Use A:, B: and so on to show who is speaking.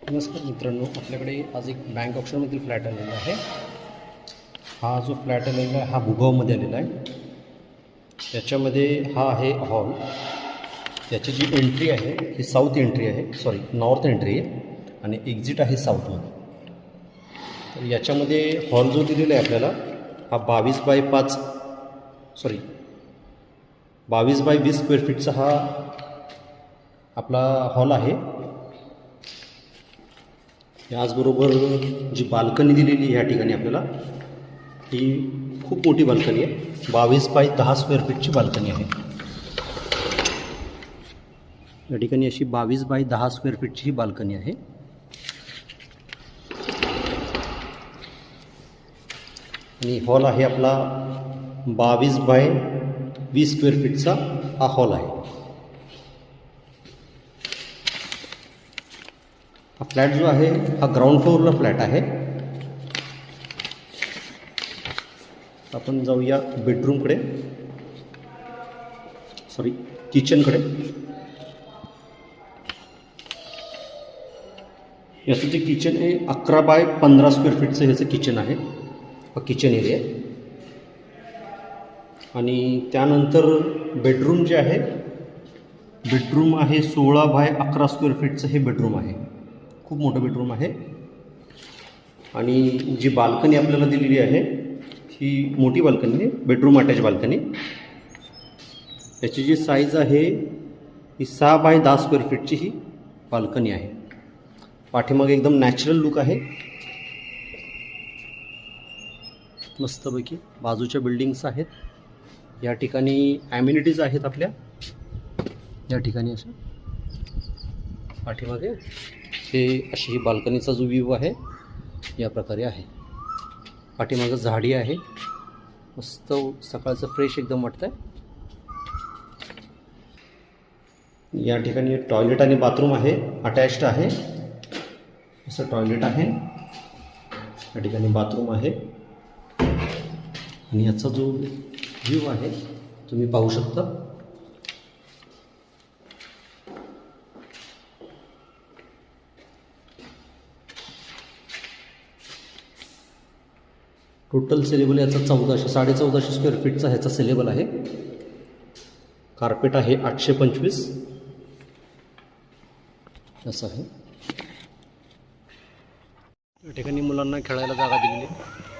A: नमस्कार मित्रांनो, आपल्याकडे आज एक बँक ऑप्शनमधील फ्लॅट आलेला आहे। हा जो फ्लॅट आलेला आहे हा भुगावमध्ये आलेला आहे। त्याच्यामध्ये हा आहे हॉल। त्याची जी एंट्री आहे ही साऊथ एंट्री आहे, सॉरी नॉर्थ एंट्री आहे आणि एक्झिट आहे साऊथमध्ये। तर याच्यामध्ये हॉल जो दिलेला आहे आपल्याला हा 22 बाय 20 स्क्वेअर फीटचा हा आपला हॉल आहे। याचबरोबर जी बाल्कनी दिलेली आहे या ठिकाणी आपल्याला ही खूप मोठी बाल्कनी आहे। 22 बाय 10 स्क्वेअर फीटची बाल्कनी आहे। या ठिकाणी अशी 22 बाय 10 स्क्वेअर फीटची ही बाल्कनी आहे। आणि हॉल आहे आपला 22 बाय 20 स्क्वेअर फीटचा हा हॉल आहे। हा फ्लॅट जो आहे हा ग्राउंड फ्लोअरला फ्लॅट आहे। आपण जाऊया बेडरूमकडे, सॉरी किचनकडे। याचं जे किचन आहे 11 बाय 15 स्क्वेअर फीटचं ह्याचं किचन आहे, हा किचन एरिया। आणि त्यानंतर बेडरूम जे आहे, बेडरूम आहे 16 बाय 11 स्क्वेअर फीटचं हे बेडरूम आहे। खूप मोठं बेडरूम आहे। आणि जी बाल्कनी आपल्याला दिलेली आहे ही मोठी बाल्कनी आहे, बेडरूम अटॅच बाल्कनी। याची जी साईज आहे ही 6 बाय 10 स्क्वेअर फीटची ही बाल्कनी आहे। पाठीमागे एकदम नॅचरल लुक आहे, मस्तपैकी बाजूच्या बिल्डिंग्स आहेत। या ठिकाणी ॲम्युनिटीज आहेत आपल्या। या ठिकाणी असं पाठीमागे हे अशी ही बाल्कनीचा जो व्ह्यू आहे या प्रकारे आहे। पाठीमागं झाडी आहे, मस्त सकाळचं फ्रेश एकदम वाटतंय। या ठिकाणी टॉयलेट आणि बाथरूम आहे, अटॅच्ड आहे असं टॉयलेट आहे। या ठिकाणी बाथरूम आहे आणि याचा जो व्ह्यू आहे तुम्ही पाहू शकता। टोटल सेलेबल याचा 1450 स्क्वेअर फीटचा ह्याचा सेलेबल आहे। कार्पेट आहे 825 असं आहे। या ठिकाणी मुलांना खेळायला जागा दिलेली आहे।